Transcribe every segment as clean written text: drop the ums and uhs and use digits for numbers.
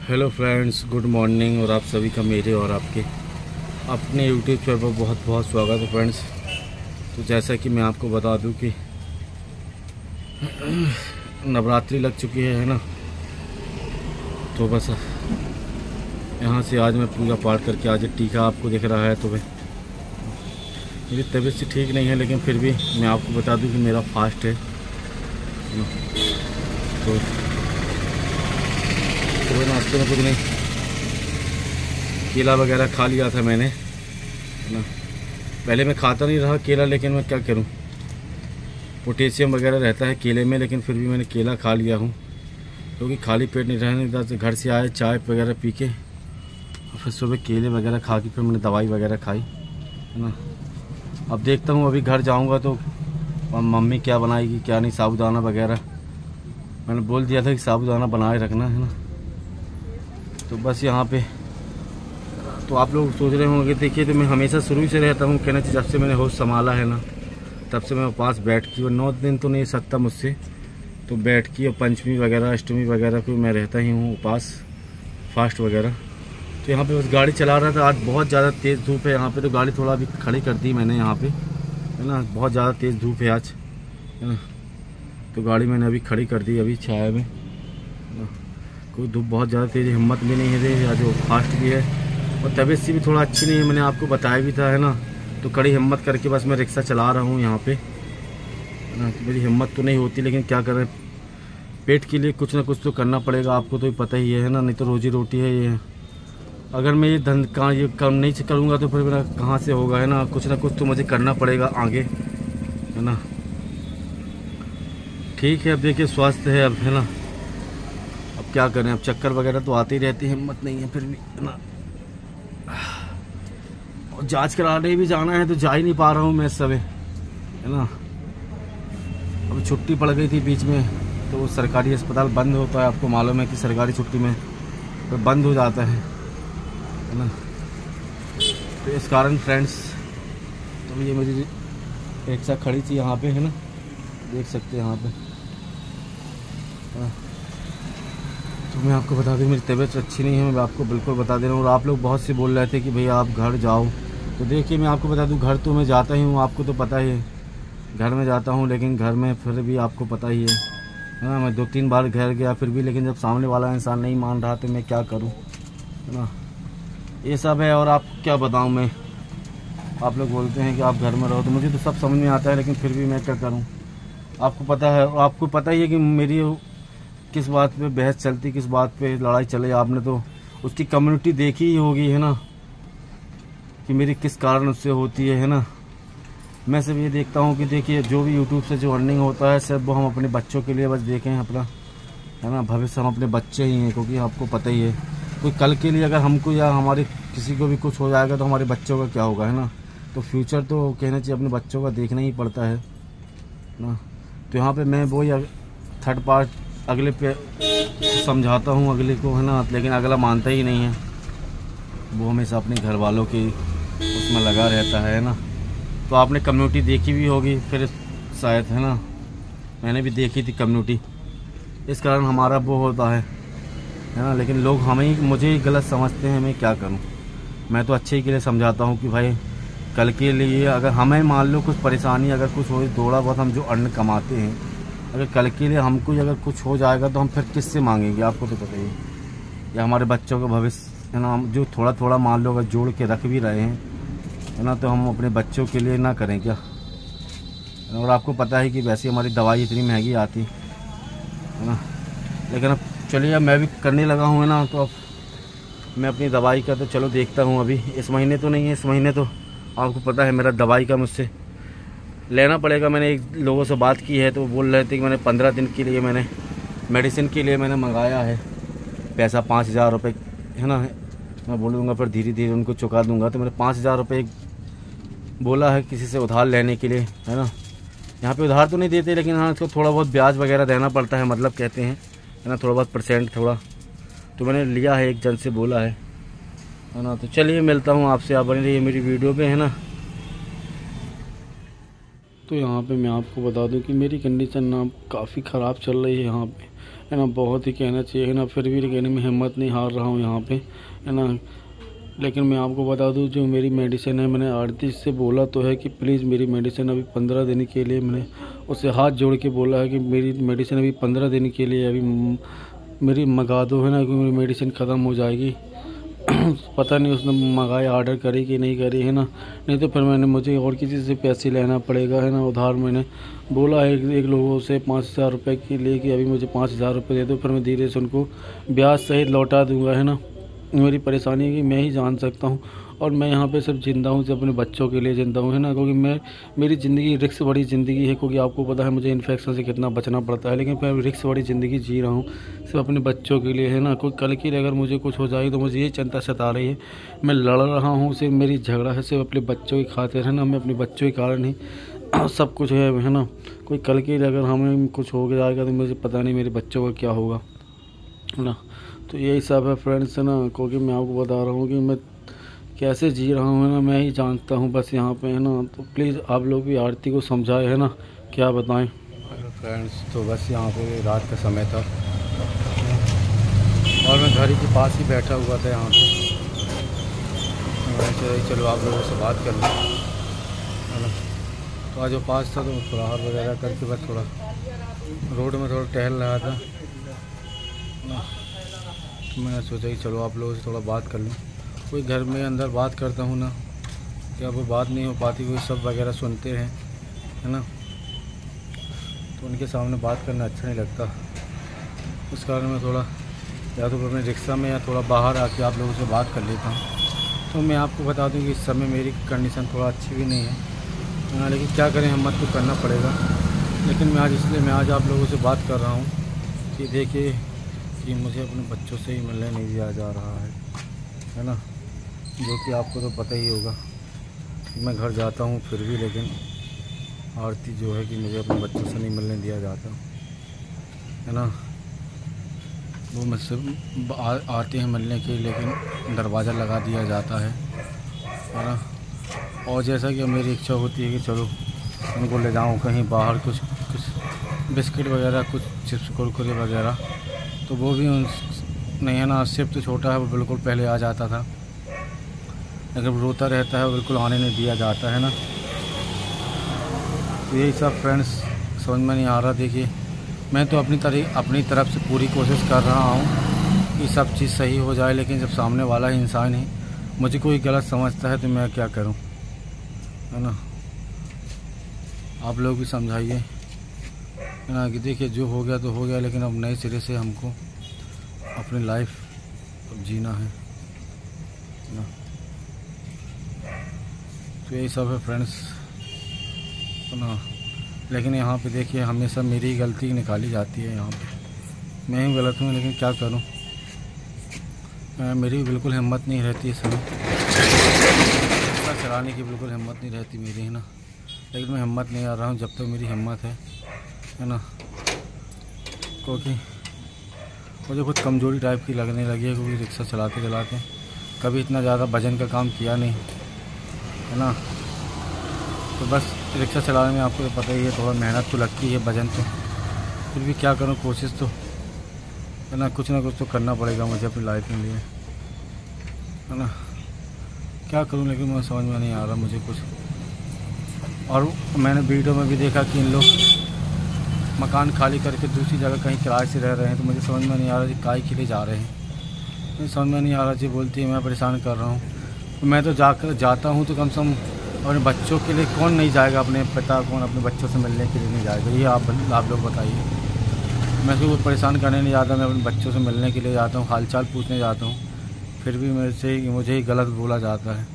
Hello friends, good morning. और आप सभी का मेरे और आपके अपने यूट्यूब चैनल पर बहुत बहुत स्वागत है फ्रेंड्स। तो जैसा कि मैं आपको बता दूं कि नवरात्रि लग चुकी है ना, तो बस यहाँ से आज मैं पूजा पाठ करके आज टीका आपको दिख रहा है। तो मेरी तबीयत से ठीक नहीं है, लेकिन फिर भी मैं आपको बता दूं कि मेरा फास्ट है ना। तो सुबह नाश्ते में कुछ नहीं, केला वगैरह खा लिया था मैंने, है ना। पहले मैं खाता नहीं रहा केला, लेकिन मैं क्या करूं, पोटेशियम वगैरह रहता है केले में, लेकिन फिर भी मैंने केला खा लिया हूं, क्योंकि खाली पेट नहीं रहने। इधर से घर से आए चाय वगैरह पी के, और फिर सुबह केले वगैरह खा के फिर मैंने दवाई वगैरह खाई, है ना। अब देखता हूँ, अभी घर जाऊँगा तो मम्मी क्या बनाएगी क्या नहीं, साबूदाना वगैरह मैंने बोल दिया था कि साबूदाना बनाए रखना, है ना। तो बस यहाँ पे तो आप लोग सोच रहे होंगे, देखिए तो मैं हमेशा शुरू से रहता हूँ, कहना चाहिए जब से मैंने होश संभाला है ना, तब से मैं उपवास बैठ की, और 9 दिन तो नहीं सकता मुझसे, तो बैठ की और पंचमी वगैरह अष्टमी वगैरह को मैं रहता ही हूँ उपास, फास्ट वगैरह। तो यहाँ पे बस गाड़ी चला रहा था, आज बहुत ज़्यादा तेज़ धूप है यहाँ पे, तो गाड़ी थोड़ा अभी खड़ी कर दी मैंने यहाँ पे, है ना। बहुत ज़्यादा तेज़ धूप है आज, है ना। तो गाड़ी मैंने अभी खड़ी कर दी अभी छाया में, कोई धूप बहुत ज़्यादा तेज़, हिम्मत भी नहीं है, आज फास्ट भी है और तबीयत से भी थोड़ा अच्छी नहीं है, मैंने आपको बताया भी था, है ना। तो कड़ी हिम्मत करके बस मैं रिक्शा चला रहा हूँ यहाँ पे, है ना। तो मेरी हिम्मत तो नहीं होती, लेकिन क्या करें, पेट के लिए कुछ ना कुछ तो करना पड़ेगा, आपको तो पता ही है ना, नहीं तो रोजी रोटी है ये। अगर मैं ये ये काम नहीं करूँगा तो फिर मेरा कहाँ से होगा, है ना। कुछ ना कुछ तो मुझे करना पड़ेगा आगे, है ना। ठीक है, अब देखिए स्वास्थ्य है अब, है ना। अब क्या करें, अब चक्कर वगैरह तो आती रहती है, हिम्मत नहीं है फिर भी, है ना। और जांच कराने भी जाना है तो जा ही नहीं पा रहा हूँ मैं इस समय, है ना। अब छुट्टी पड़ गई थी बीच में, तो सरकारी अस्पताल बंद होता है, आपको मालूम है कि सरकारी छुट्टी में तो बंद हो जाता है ना। तो इस कारण फ्रेंड्स, तो ये मेरी रिक्शा खड़ी थी यहाँ पे, है ना, देख सकते हैं यहाँ पे। तो मैं आपको बता दूं, मेरी तबीयत अच्छी नहीं है, मैं आपको बिल्कुल बता दे रहा हूँ। और आप लोग बहुत से बोल रहे थे कि भैया आप घर जाओ, तो देखिए मैं आपको बता दूं, घर तो मैं जाता ही हूँ, आपको तो पता ही है, घर में जाता हूँ, लेकिन घर में फिर भी आपको पता ही है ना। मैं 2-3 बार घर गया फिर भी, लेकिन जब सामने वाला इंसान नहीं मान रहा तो मैं क्या करूँ, है ना। ये सब है, और आपको क्या बताऊँ मैं, आप लोग बोलते हैं कि आप घर में रहो, तो मुझे तो सब समझ में आता है, लेकिन फिर भी मैं क्या करूँ। आपको पता है, आपको पता ही है कि मेरी किस बात पे बहस चलती, किस बात पे लड़ाई चले, आपने तो उसकी कम्युनिटी देखी ही होगी, है ना, कि मेरी किस कारण उससे होती है ना। मैं सिर्फ ये देखता हूँ कि देखिए जो भी यूट्यूब से जो अर्निंग होता है सब वो हम अपने बच्चों के लिए बस देखें अपना, है ना। भविष्य हम अपने बच्चे ही हैं, क्योंकि आपको पता ही है कोई कल के लिए अगर हमको या हमारे किसी को भी कुछ हो जाएगा तो हमारे बच्चों का क्या होगा, है ना। तो फ्यूचर तो कहना चाहिए अपने बच्चों का देखना ही पड़ता है ना। तो यहाँ पे मैं वो या थर्ड पार्ट अगले पे समझाता हूँ अगले को, है ना, लेकिन अगला मानता ही नहीं है, वो हमेशा अपने घर वालों की उसमें लगा रहता है ना। तो आपने कम्युनिटी देखी भी होगी फिर शायद, है ना, मैंने भी देखी थी कम्युनिटी, इस कारण हमारा वो होता है ना। लेकिन लोग मुझे ही गलत समझते हैं, मैं क्या करूं। मैं तो अच्छे ही के लिए समझाता हूं कि भाई कल के लिए अगर हमें मान लो कुछ परेशानी अगर कुछ हो, थोड़ा बहुत हम जो अन्न कमाते हैं, अगर कल के लिए हमको अगर कुछ हो जाएगा तो हम फिर किससे मांगेंगे, आपको तो पता ही है। या हमारे बच्चों का भविष्य, है ना, हम जो थोड़ा थोड़ा मान लो अगर जोड़ के रख भी रहे हैं, है ना, तो हम अपने बच्चों के लिए ना करें क्या। और आपको पता है कि वैसे हमारी दवाई इतनी महंगी आती है ना। लेकिन अब चलिए, अब मैं भी करने लगा हूँ, है ना। तो अब मैं अपनी दवाई का तो चलो देखता हूँ, अभी इस महीने तो नहीं है, इस महीने तो आपको पता है मेरा दवाई का मुझसे लेना पड़ेगा। मैंने एक लोगों से बात की है, तो वो बोल रहे थे कि मैंने 15 दिन के लिए मैंने मेडिसिन के लिए मैंने मंगाया है, पैसा 5,000 रुपये, है ना। मैं बोलूँगा फिर धीरे धीरे उनको चुका दूँगा, तो मैंने 5,000 रुपये बोला है किसी से उधार लेने के लिए, है ना। यहाँ पे उधार तो नहीं देते, लेकिन हाँ इसको थोड़ा बहुत ब्याज वगैरह देना पड़ता है, मतलब कहते हैं, है ना, थोड़ा बहुत परसेंट थोड़ा, तो मैंने लिया है, एक जन से बोला है ना। तो चलिए मिलता हूँ आपसे, आप बने रहिए मेरी वीडियो पे, है ना। तो यहाँ पे मैं आपको बता दूं कि मेरी कंडीशन ना काफ़ी ख़राब चल रही है यहाँ पे, है ना, बहुत ही कहना चाहिए है ना, फिर भी कहने में हिम्मत नहीं हार रहा हूँ यहाँ पे, है ना। लेकिन मैं आपको बता दूँ, जो मेरी मेडिसिन है, मैंने आरती से बोला तो है कि प्लीज़ मेरी मेडिसिन अभी 15 दिन के लिए, मैंने उससे हाथ जोड़ के बोला है कि मेरी मेडिसिन अभी 15 दिन के लिए अभी मेरी मंगा दो, है ना, क्योंकि मेरी मेडिसिन ख़त्म हो जाएगी। पता नहीं उसने मंगाई, ऑर्डर करी कि नहीं करी, है ना, नहीं तो फिर मुझे और किसी से पैसे लेना पड़ेगा, है ना, उधार। मैंने बोला है एक लोगों से 5,000 रुपये के लिए कि अभी मुझे 5,000 रुपये दे दो, फिर मैं धीरे से उनको ब्याज सहित लौटा दूंगा, है ना। मेरी परेशानी है कि मैं ही जान सकता हूँ, और मैं यहाँ पे सिर्फ ज़िंदा हूँ, सिर्फ अपने बच्चों के लिए ज़िंदा हूँ, है ना, क्योंकि मेरी ज़िंदगी रिस्क भरी ज़िंदगी है, क्योंकि आपको पता है मुझे इन्फेक्शन से कितना बचना पड़ता है, लेकिन मैं रिस्क भरी ज़िंदगी जी रहा हूँ सिर्फ अपने बच्चों के लिए, है ना। कोई कल की अगर मुझे कुछ हो जाएगी तो मुझे ये चिंता सता रही है। मैं लड़ रहा हूँ, सिर्फ मेरी झगड़ा है सिर्फ अपने बच्चों की खातिर, है ना, मैं अपने बच्चों के कारण ही सब कुछ है ना। कोई कल की अगर हमें कुछ हो जाएगा तो मुझे पता नहीं मेरे बच्चों का क्या होगा, है ना। तो यही सब है फ्रेंड्स, है ना, क्योंकि मैं आपको बता रहा हूँ कि मैं कैसे जी रहा हूँ, है ना, मैं ही जानता हूँ बस यहाँ पे, है ना। तो प्लीज़ आप लोग भी आरती को समझाए, है ना, क्या बताएं। हेलो फ्रेंड्स, तो बस यहाँ पे रात का समय था और मैं घर के पास ही बैठा हुआ था यहाँ पे। चलो आप लोगों से बात कर लूँ, है ना। तो आज जो पास था तो थोड़ा हार वगैरह करके बस थोड़ा रोड में थोड़ा टहल रहा था, तो मैंने सोचा कि चलो आप लोगों से थोड़ा बात कर लूँ। कोई घर में अंदर बात करता हूँ ना, क्या कोई बात नहीं हो पाती, कोई सब वगैरह सुनते हैं, है ना, तो उनके सामने बात करना अच्छा नहीं लगता। उस कारण मैं थोड़ा या तो अपने रिक्शा में या थोड़ा बाहर आके आप लोगों से बात कर लेता हूँ। तो मैं आपको बता दूँ कि इस समय मेरी कंडीशन थोड़ा अच्छी भी नहीं है, लेकिन क्या करें, हिम्मत तो करना पड़ेगा। लेकिन मैं आज आप लोगों से बात कर रहा हूँ कि देखिए कि मुझे अपने बच्चों से ही मिलने नहीं दिया जा रहा है ना, जो कि आपको तो पता ही होगा कि मैं घर जाता हूँ फिर भी, लेकिन आरती जो है कि मुझे अपने बच्चों से नहीं मिलने दिया जाता, है ना। वो मुझसे आते हैं मिलने के, लेकिन दरवाज़ा लगा दिया जाता है ना। और जैसा कि मेरी इच्छा होती है कि चलो उनको ले जाऊँ कहीं बाहर, कुछ बिस्किट वगैरह, कुछ चिप्स कुरकुरे वगैरह, तो वो भी नहीं, है ना। सिर्फ तो छोटा है, वो बिल्कुल पहले आ जाता था, लेकिन रोता रहता है, वो बिल्कुल आने नहीं दिया जाता, है ना। तो यही सब फ्रेंड्स समझ में नहीं आ रहा। देखिए मैं तो अपनी तरफ से पूरी कोशिश कर रहा हूँ कि सब चीज़ सही हो जाए, लेकिन जब सामने वाला ही इंसान ही मुझे कोई गलत समझता है तो मैं क्या करूँ, है ना। आप लोग भी समझाइए, है ना, कि देखिए जो हो गया तो हो गया, लेकिन अब नए सिरे से हमको अपनी लाइफ अब जीना है ना। तो यही सब है फ्रेंड्स, है ना। लेकिन यहाँ पे देखिए हमेशा मेरी ही गलती निकाली जाती है, यहाँ पे मैं ही गलत हूँ, लेकिन क्या करूँ, मेरी बिल्कुल हिम्मत नहीं रहती इस समय चलाने की, बिल्कुल हिम्मत नहीं रहती मेरी, है ना। लेकिन मैं हिम्मत नहीं आ रहा हूँ जब तक मेरी हिम्मत है ना, क्योंकि मुझे कुछ कमज़ोरी टाइप की लगने लगी है, क्योंकि रिक्शा चलाते चलाते कभी इतना ज़्यादा वजन का काम किया नहीं, है ना। तो बस रिक्शा चलाने में आपको तो पता ही है थोड़ा मेहनत तो लगती है, वजन तो, फिर भी क्या करूँ, कोशिश तो, है ना, कुछ तो करना पड़ेगा मुझे अपनी लाइफ में लिए, है ना। क्या करूँ, लेकिन मुझे समझ में नहीं आ रहा मुझे कुछ। और मैंने वीडियो में भी देखा कि इन लोग मकान खाली करके दूसरी जगह कहीं किराए से रह रहे हैं, तो मुझे समझ में नहीं आ रहा जी काय के लिए जा रहे हैं, मुझे समझ में नहीं आ रहा। जी बोलती है मैं परेशान कर रहा हूँ, तो मैं तो जाता हूँ तो कम से कम अपने बच्चों के लिए कौन नहीं जाएगा, अपने पिता कौन अपने बच्चों से मिलने के लिए नहीं जाएगा, ये आप लोग बताइए। मैं तो परेशान करने नहीं जाता, मैं अपने बच्चों से मिलने के लिए जाता हूँ, हाल चाल पूछने जाता हूँ, फिर भी मुझे ही गलत बोला जाता है।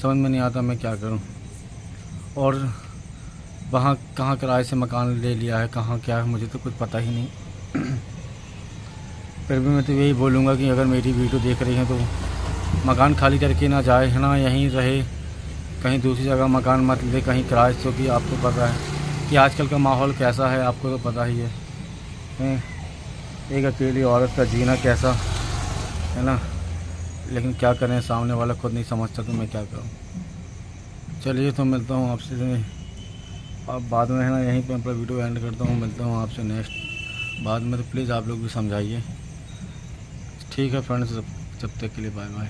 समझ में नहीं आता मैं क्या करूँ। और वहाँ कहाँ किराए से मकान ले लिया है, कहाँ क्या है, मुझे तो कुछ पता ही नहीं। फिर भी मैं तो यही बोलूँगा कि अगर मेरी वीडियो देख रही हैं तो मकान खाली करके ना जाए, है ना, यहीं रहे, कहीं दूसरी जगह मकान मत ले, कहीं किराए से, क्योंकि आपको पता है कि आजकल का माहौल कैसा है, आपको तो पता ही है एक अकेली औरत का जीना कैसा, है ना। लेकिन क्या करें, सामने वाला खुद नहीं समझता तो मैं क्या करूं। चलिए तो मिलता हूं आपसे अब बाद में, है ना, यहीं पर अपना वीडियो एंड करता हूं। मिलता हूं आपसे नेक्स्ट बाद में तो प्लीज़ आप लोग भी समझाइए। ठीक है फ्रेंड्स, जब तक के लिए बाय बाय।